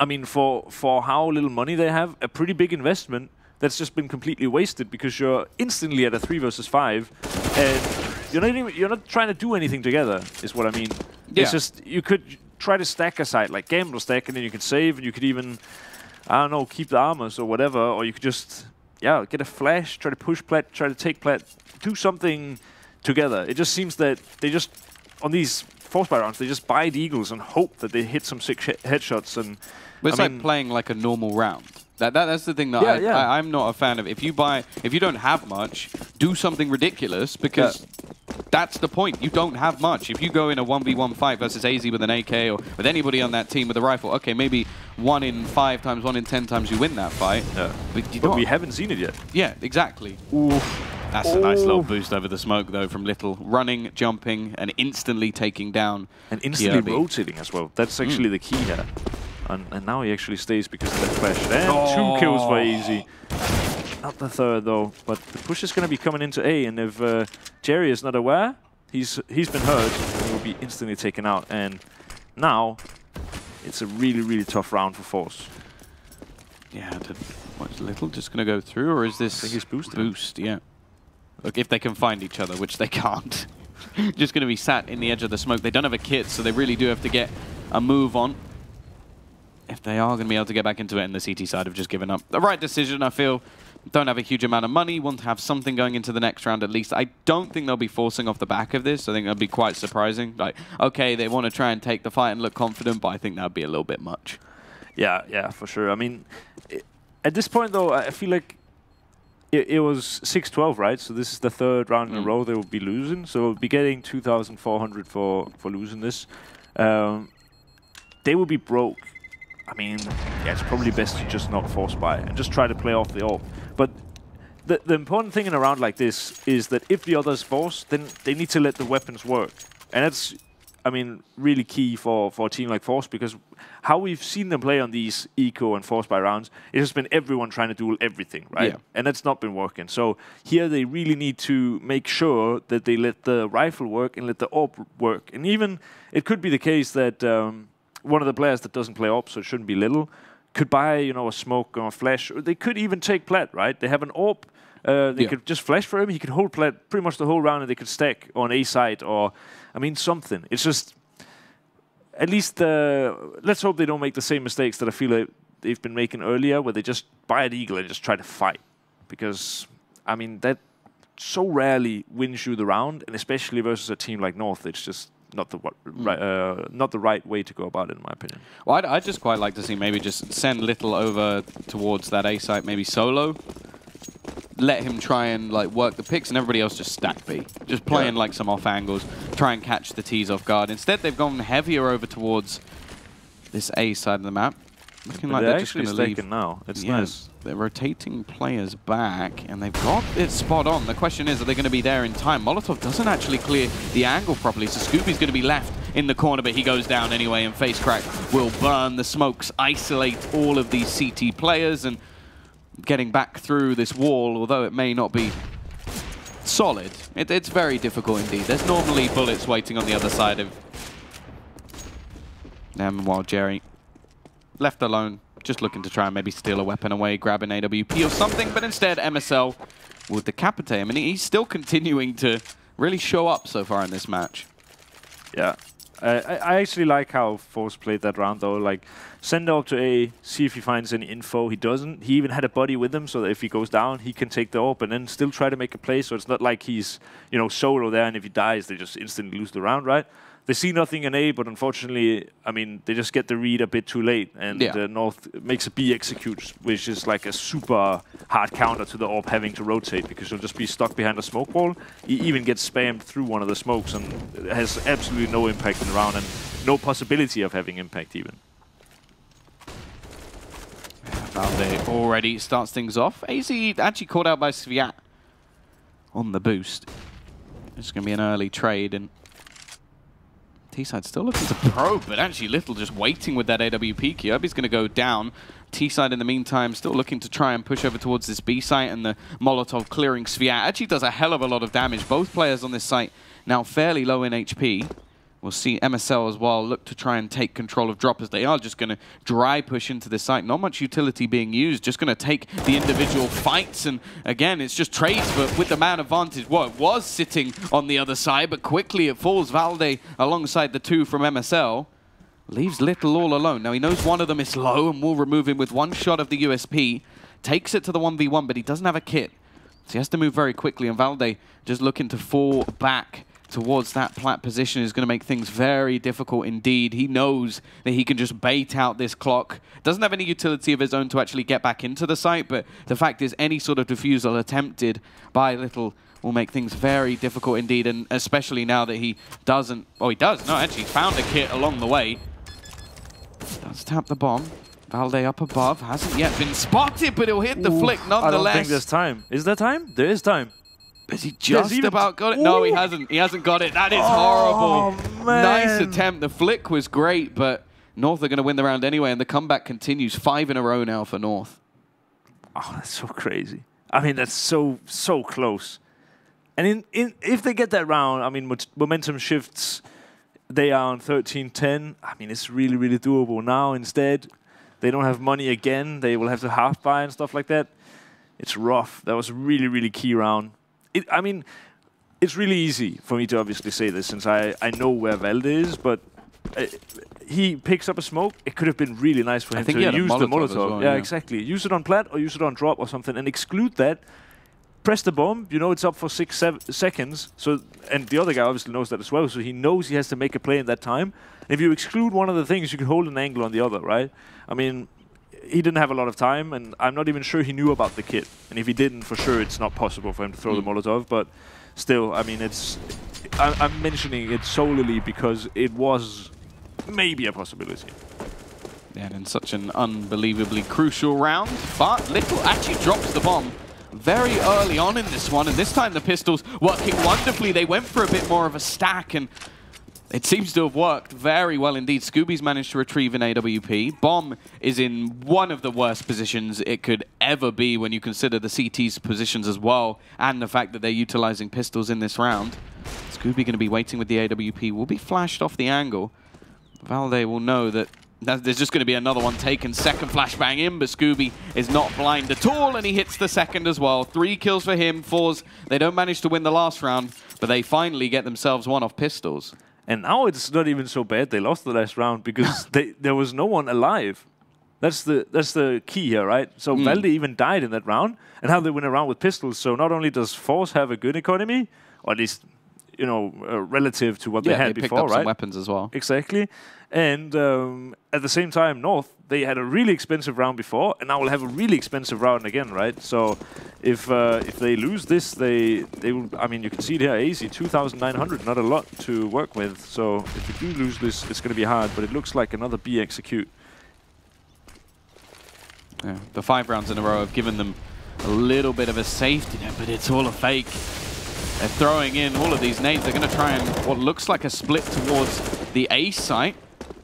mean, for how little money they have, a pretty big investment that's just been completely wasted because you're instantly at a 3 versus 5, and you're not trying to do anything together, is what I mean. Yeah. It's just, you could try to stack a side, like gamble stack, and then you can save, and you could even, I don't know, keep the armors or whatever, or you could just, yeah, get a flash, try to push plat, try to take plat, do something together. It just seems that they just, on these force buy rounds, they just buy the eagles and hope that they hit some sick headshots. And but it's like playing like a normal round. That's the thing that I'm not a fan of. If you don't have much, do something ridiculous, because that's the point. You don't have much. If you go in a 1v1 fight versus AZ with an AK or with anybody on that team with a rifle, okay, maybe 1 in 5 times, 1 in 10 times you win that fight. Yeah. But we haven't seen it yet. Yeah, exactly. Oof. That's a nice little boost over the smoke, though, from Little. Running, jumping, and instantly taking down. And instantly rotating as well. That's actually the key here. And now he actually stays because of that flash. And 2 kills for AZ. Not the third, though. But the push is going to be coming into A. And if Jerry is not aware, he's been hurt. He will be instantly taken out. And now it's a really, really tough round for forZe. Yeah, what's Little just going to go through? Or is this I think he's boosted. Boost? Yeah. Look, if they can find each other, which they can't. Just going to be sat in the edge of the smoke. They don't have a kit, so they really do have to get a move on. If they are going to be able to get back into it, and the CT side have just given up. The right decision, I feel. Don't have a huge amount of money, want to have something going into the next round at least. I don't think they'll be forcing off the back of this. I think that'll be quite surprising. Like, okay, they want to try and take the fight and look confident, but I think that would be a little bit much. Yeah, for sure. I mean, at this point, though, I feel like it was 6-12, right? So this is the 3rd round in a row they will be losing. So we'll be getting 2,400 for losing this. They will be broke. I mean, yeah, it's probably best to just not force buy and just try to play off the AWP. But the important thing in a round like this is that if the others force, then they need to let the weapons work. And that's, I mean, really key for a team like forZe, because how we've seen them play on these eco and force buy rounds, it has been everyone trying to do everything, right? Yeah. And that's not been working. So here they really need to make sure that they let the rifle work and let the AWP work. And even, it could be the case that one of the players that doesn't play AWP, so it shouldn't be Little, could buy, you know, a smoke or a flash. Or they could even take plat, right? They have an AWP. They could just flash for him. He could hold plat pretty much the whole round, and they could stack on A side or, I mean, something. It's just, at least, let's hope they don't make the same mistakes that I feel like they've been making earlier, where they just buy an eagle and just try to fight. Because, I mean, that so rarely wins you the round, and especially versus a team like North, it's just not the right way to go about it, in my opinion. Well, I'd just quite like to see maybe just send Little over towards that A site, maybe solo. Let him try and like work the picks, and everybody else just stack B. Just playing like some off angles, try and catch the T's off guard. Instead, they've gone heavier over towards this A side of the map. Looking like they're just going to leave now. It's nice. They're rotating players back, and they've got it spot on. The question is, are they going to be there in time? Molotov doesn't actually clear the angle properly, so Scooby's going to be left in the corner, but he goes down anyway, and Face Crack will burn. The smokes isolate all of these CT players, and getting back through this wall, although it may not be solid, it's very difficult indeed. There's normally bullets waiting on the other side of them, while Jerry, left alone, just looking to try and maybe steal a weapon away, grab an AWP or something, but instead MSL will decapitate him. And he's still continuing to really show up so far in this match. Yeah. I actually like how forZe played that round, though. Like, send up to A, see if he finds any info. He doesn't. He even had a buddy with him, so that if he goes down, he can take the AWP and then still try to make a play. So it's not like he's, you know, solo there, and if he dies, they just instantly lose the round, right? They see nothing in A, but unfortunately, I mean, they just get the read a bit too late, and North makes a B execute, which is like a super hard counter to the AWP having to rotate, because he'll just be stuck behind a smoke wall. He even gets spammed through one of the smokes and has absolutely no impact in the round, and no possibility of having impact even. Valde already starts things off. AZ actually caught out by Sviat on the boost. It's going to be an early trade, and T-side still looking to probe, but actually Little just waiting with that AWP. Kirby's going to go down. T-side in the meantime still looking to try and push over towards this B site, and the Molotov clearing Sphere actually does a hell of a lot of damage. Both players on this site now fairly low in HP. We'll see MSL as well look to try and take control of drop, as they are just going to dry push into this site. Not much utility being used, just going to take the individual fights. And again, it's just trades, but with the man advantage. Well, it was sitting on the other side, but quickly it falls. Valde alongside the two from MSL. Leaves Little all alone. Now he knows one of them is low and will remove him with one shot of the USP. Takes it to the 1v1, but he doesn't have a kit. So he has to move very quickly, and Valde just looking to fall back towards that plat position is going to make things very difficult indeed. He knows that he can just bait out this clock. Doesn't have any utility of his own to actually get back into the site, but the fact is any sort of defusal attempted by Little will make things very difficult indeed, and especially now that he doesn't... Oh, he does. No, actually, found a kit along the way. Does tap the bomb. Valde up above. Hasn't yet been spotted, but he'll hit the flick nonetheless. I don't think there's time. Is there time? There is time. Has he just about got it? No, he hasn't. He hasn't got it. That is horrible. Man. Nice attempt. The flick was great, but North are going to win the round anyway, and the comeback continues. 5 in a row now for North. Oh, that's so crazy. I mean, that's so close. And if they get that round, I mean, momentum shifts. They are on 13-10. I mean, it's really, really doable. Now, instead, they don't have money again. They will have to half buy and stuff like that. It's rough. That was a really, really key round. I mean, it's really easy for me to obviously say this since I know where Valde is, but he picks up a smoke. It could have been really nice for him to use the Molotov. Well, yeah, exactly. Use it on plat or use it on drop or something and exclude that. Press the bomb. You know it's up for 6-7 seconds. So, and the other guy obviously knows that as well, so he knows he has to make a play in that time. And if you exclude one of the things, you can hold an angle on the other, right? I mean, he didn't have a lot of time, and I'm not even sure he knew about the kit. And if he didn't, for sure, it's not possible for him to throw the Molotov. But still, I mean, I'm mentioning it solely because it was maybe a possibility. Yeah, and in such an unbelievably crucial round, but Little actually drops the bomb very early on in this one, and this time the pistols working wonderfully. They went for a bit more of a stack, and it seems to have worked very well indeed. Scooby's managed to retrieve an AWP. Bomb is in one of the worst positions it could ever be when you consider the CT's positions as well, and the fact that they're utilizing pistols in this round. Scooby going to be waiting with the AWP. Will be flashed off the angle. Valde will know that there's just going to be another one taken. Second flashbang in, but Scooby is not blind at all, and he hits the second as well. 3 kills for him. forZe, they don't manage to win the last round, but they finally get themselves one off pistols. And now it's not even so bad. They lost the last round because there was no one alive. That's the key here, right? So Valde even died in that round, and how they win a round with pistols. So not only does forZe have a good economy, or at least, you know, relative to what they had before, before, right? Picked up some weapons as well. Exactly. And at the same time, North, they had a really expensive round before, and now will have a really expensive round again, right? So if they lose this, they will. I mean, you can see it here, easy 2,900, not a lot to work with. So if you do lose this, it's going to be hard. But it looks like another B execute. Yeah, the 5 rounds in a row have given them a little bit of a safety net, but it's all a fake. They're throwing in all of these nades. They're going to try and what looks like a split towards the A site.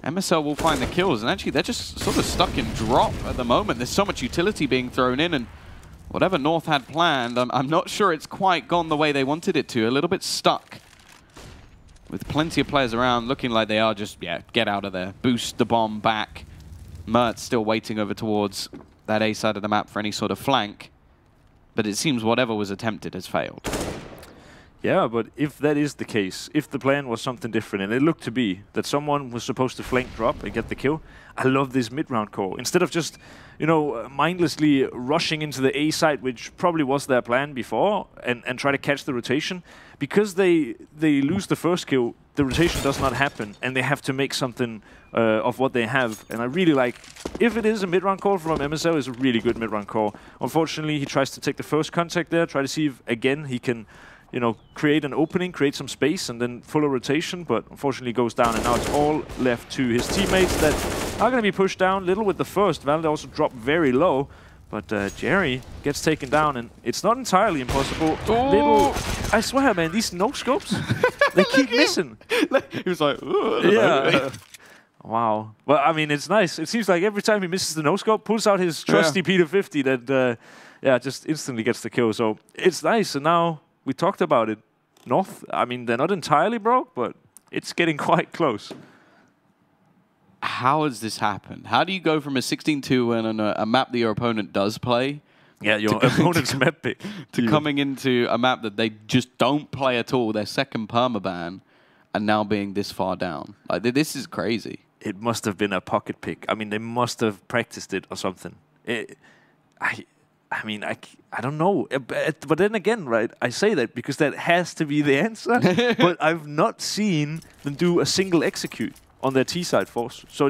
MSL will find the kills, and actually they're just sort of stuck in drop at the moment. There's so much utility being thrown in, and whatever North had planned, I'm not sure it's quite gone the way they wanted it to. A little bit stuck. With plenty of players around, looking like they are just, yeah, get out of there. Boost the bomb back. Mert's still waiting over towards that A side of the map for any sort of flank. But it seems whatever was attempted has failed. Yeah, but if that is the case, if the plan was something different, and it looked to be that someone was supposed to flank drop and get the kill, I love this mid-round core. Instead of just, you know, mindlessly rushing into the A site, which probably was their plan before, and try to catch the rotation, because they lose the first kill, the rotation does not happen, and they have to make something of what they have. And I really like, if it is a mid-round call from MSL, it's a really good mid-round call. Unfortunately, he tries to take the first contact there, try to see if, again, he can, you know, create an opening, create some space, and then full rotation, but unfortunately goes down, and now it's all left to his teammates that are going to be pushed down. Little with the first. Valde also dropped very low, But Jerry gets taken down, and it's not entirely impossible. Oh. I swear, man, these no-scopes, they keep missing. He was like, yeah. Wow. Well, I mean, it's nice. It seems like every time he misses the no-scope, pulls out his trusty Peter 50 that, just instantly gets the kill. So it's nice. And now we talked about it. North, I mean, they're not entirely broke, but it's getting quite close. How has this happened? How do you go from a 16-2 and a map that your opponent does play? Yeah, your opponent's map pick. To coming into a map that they just don't play at all, their second permaban, and now being this far down. Like, this is crazy. It must have been a pocket pick. I mean, they must have practiced it or something. I mean, I don't know. But then again, right, I say that because that has to be the answer. But I've not seen them do a single execute on their T-side force. So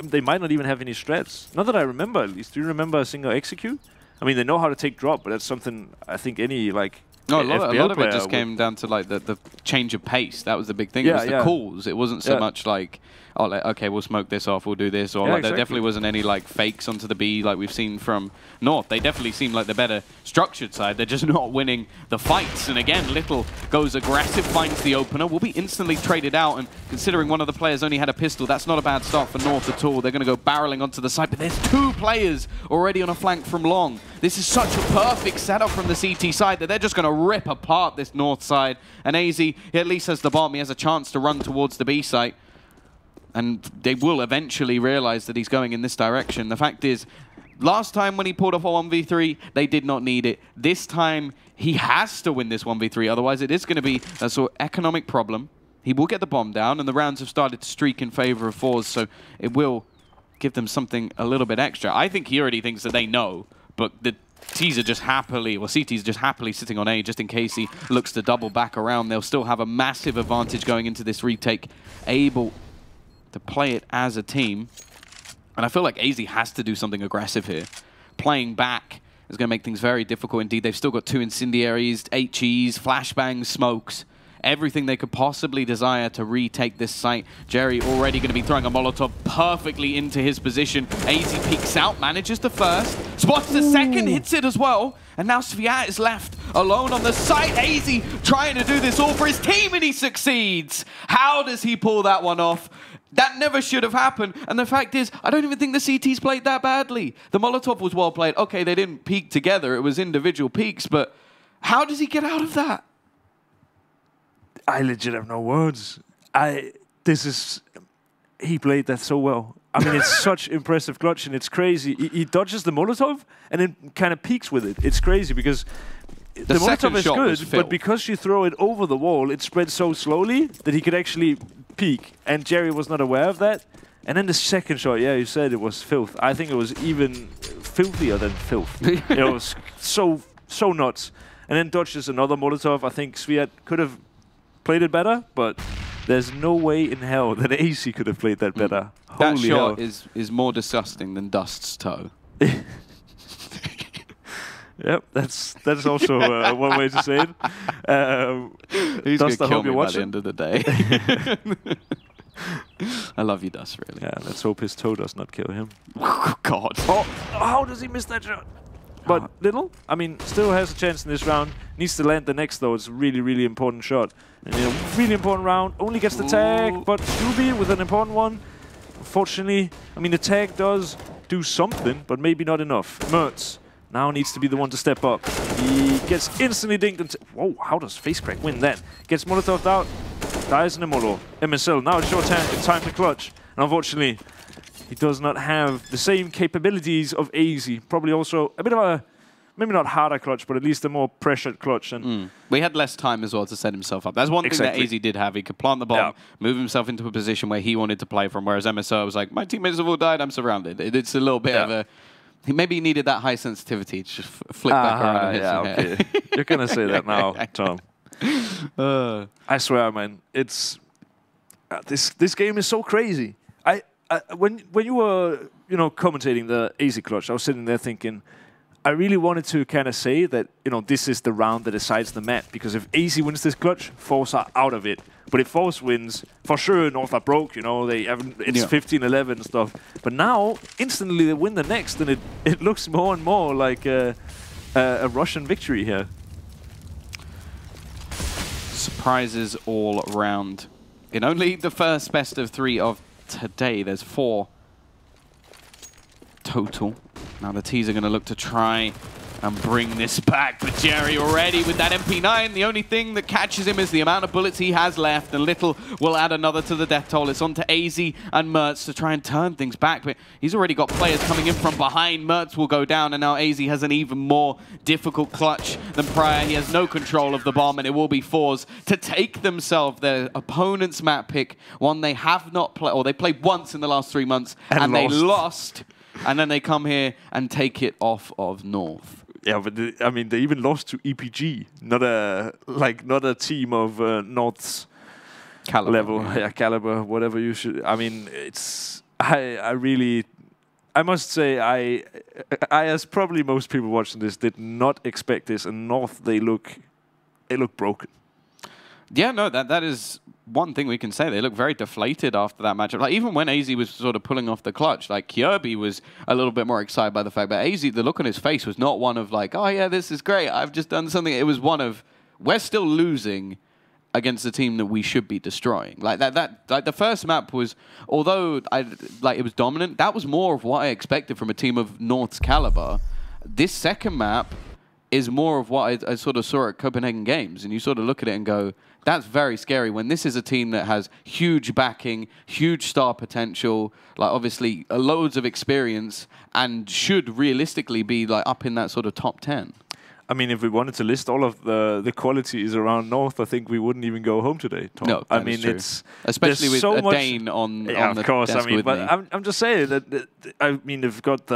they might not even have any strats. Not that I remember, at least. Do you remember a single execute? I mean, they know how to take drop, but that's something I think any, like, no, a lot of it just came down to, like, the change of pace. That was the big thing. It was the calls. It wasn't so much like, oh, like, okay, we'll smoke this off, we'll do this. Or like, there definitely wasn't any like fakes onto the B like we've seen from North. They definitely seem like the better structured side. They're just not winning the fights. And again, Little goes aggressive, finds the opener, will be instantly traded out. And considering one of the players only had a pistol, that's not a bad start for North at all. They're going to go barreling onto the side, but there's 2 players already on a flank from long. This is such a perfect setup from the CT side that they're just going to rip apart this North side. And AZ, he at least has the bomb. He has a chance to run towards the B site. And they will eventually realize that he's going in this direction. The fact is, last time when he pulled off a 1v3, they did not need it. This time, he has to win this 1v3. Otherwise, it is going to be a sort of economic problem. He will get the bomb down, and the rounds have started to streak in favor of forZe, so it will give them something a little bit extra. I think he already thinks that they know, but the T's are just happily, well, CT's just happily sitting on A just in case he looks to double back around. They'll still have a massive advantage going into this retake, able to play it as a team. And I feel like AZ has to do something aggressive here. Playing back is going to make things very difficult indeed. They've still got 2 incendiaries, HEs, flashbangs, smokes, everything they could possibly desire to retake this site. Jerry already going to be throwing a Molotov perfectly into his position. AZ peeks out, manages the first, spots the second, hits it as well. And now Sviat is left alone on the site. AZ trying to do this all for his team, and he succeeds. How does he pull that one off? That never should have happened. And the fact is, I don't even think the CTs played that badly. The Molotov was well played. Okay, they didn't peek together. It was individual peaks. But how does he get out of that? I legit have no words. He played that so well. I mean, it's such impressive clutch, and it's crazy. He dodges the Molotov and then kind of peeks with it. It's crazy because the Molotov is good, but because you throw it over the wall, it spreads so slowly that he could actually peek, and Jerry was not aware of that. And then the second shot, yeah, you said it was filth. I think it was even filthier than filth. It was so nuts. And then dodges another Molotov. I think Sviat could have played it better, but there's no way in hell that AC could have played that better. That shot is more disgusting than Dust's toe. Yep, that's also one way to say it. Who's going to kill me by the end of the day? I love you, Dust, really. Yeah, let's hope his toe does not kill him. God. Oh, how does he miss that shot? But Little, I mean, still has a chance in this round. Needs to land the next, though. It's a really, really important shot. And in a really important round, only gets the tag, but Scooby with an important one. Unfortunately, I mean, the tag does do something, but maybe not enough. Mertz now needs to be the one to step up. He gets instantly dinked. And whoa, how does FaceCrack win that? Gets Molotov out, dies in the Molo. MSL, now it's your time to clutch. And unfortunately, he does not have the same capabilities of AZ. Probably also a bit of a, maybe not harder clutch, but at least a more pressured clutch. And we had less time as well to set himself up. That's one thing that AZ did have. He could plant the bomb, move himself into a position where he wanted to play from, whereas MSO was like, my teammates have all died, I'm surrounded. It's a little bit of a... Maybe he needed that high sensitivity to just flip back around and hit some okay. You're going to say that now, Tom. I swear, man. It's... this game is so crazy. When you were, commentating the AZ clutch, I was sitting there thinking, I really wanted to kind of say that, this is the round that decides the map. Because if AZ wins this clutch, forZe are out of it. But if forZe wins, for sure North are broke, it's 15-11 and stuff. But now, instantly they win the next, and it looks more and more like a Russian victory here. Surprises all round. In only the first best of 3 of today, there's 4 total. Now the T's are going to look to try and bring this back. But Jerry already with that MP9, the only thing that catches him is the amount of bullets he has left. And Little will add another to the death toll. It's on to AZ and Mertz to try and turn things back. But he's already got players coming in from behind. Mertz will go down, and now AZ has an even more difficult clutch than prior. He has no control of the bomb, and it will be forZe to take themselves their opponent's map pick, one they have not played, or they played once in the last 3 months, and they lost. And then they come here and take it off of North. Yeah, but they even lost to EPG, not a team of North's caliber level, caliber, whatever you should. I mean, I must say, I as probably most people watching this, did not expect this. And North, they look broken. Yeah, no, that is one thing we can say. They look very deflated after that matchup. Like, even when AZ was sort of pulling off the clutch, like, Kirby was a little bit more excited by the fact that AZ, the look on his face was not one of like, oh yeah, this is great, I've just done something. It was one of, we're still losing against the team that we should be destroying. Like like the first map was, although it was dominant, that was more of what I expected from a team of North's caliber. This second map is more of what I sort of saw at Copenhagen Games, and you sort of look at it and go, that's very scary when this is a team that has huge backing, huge star potential, like obviously loads of experience, and should realistically be like up in that sort of top 10. I mean, if we wanted to list all of the qualities around North, I think we wouldn't even go home today, Tom. No, I mean, it's especially with so a Dane on of the course. desk I mean, with but me. I'm just saying that I mean, they've got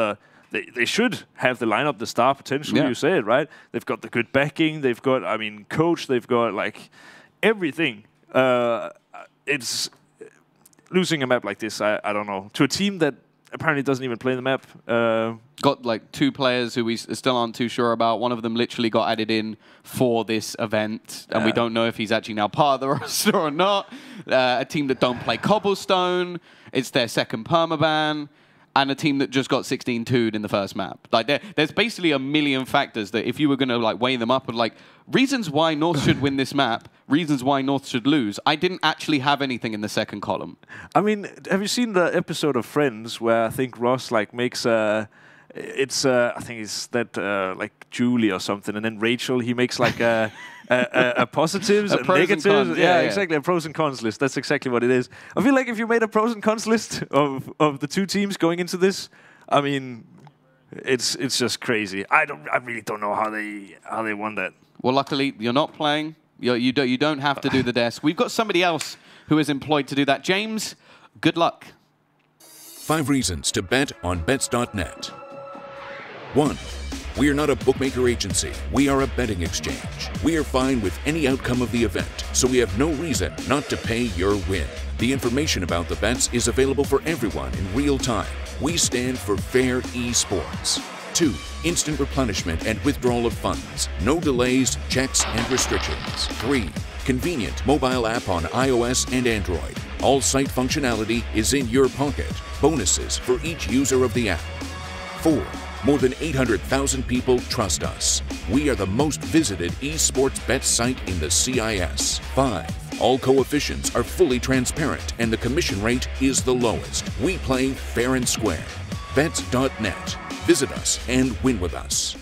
they should have the lineup, the star potential. Yeah. You say it right. They've got the good backing. They've got, I mean, coach. They've got like everything. It's losing a map like this. I don't know, to a team that apparently doesn't even play the map. Got like 2 players who we still aren't too sure about. One of them literally got added in for this event, and we don't know if he's actually now part of the roster or not. A team that don't play cobblestone. It's their second permaban. And a team that just got 16-2'd in the first map. Like there's basically a million factors that if you were going to like weigh them up and like reasons why North should win this map, reasons why North should lose, I didn't actually have anything in the second column. I mean, have you seen the episode of Friends where I think Ross like makes I think it's that like Julie or something, and then Rachel, he makes like a positives and negatives. Yeah, exactly, a pros and cons list. That's exactly what it is. I feel like if you made a pros and cons list of the 2 teams going into this, I mean, it's just crazy. I really don't know how they won that. Well, luckily you're not playing. You don't have to do the desk. We've got somebody else who is employed to do that. James, good luck. 5 reasons to bet on bets.net. 1. We are not a bookmaker agency. We are a betting exchange. We are fine with any outcome of the event, so we have no reason not to pay your win. The information about the bets is available for everyone in real time. We stand for fair esports. 2. Instant replenishment and withdrawal of funds. No delays, checks, and restrictions. 3. Convenient mobile app on iOS and Android. All site functionality is in your pocket. Bonuses for each user of the app. 4. More than 800,000 people trust us. We are the most visited esports bet site in the CIS. 5. All coefficients are fully transparent and the commission rate is the lowest. We play fair and square. Bets.net. Visit us and win with us.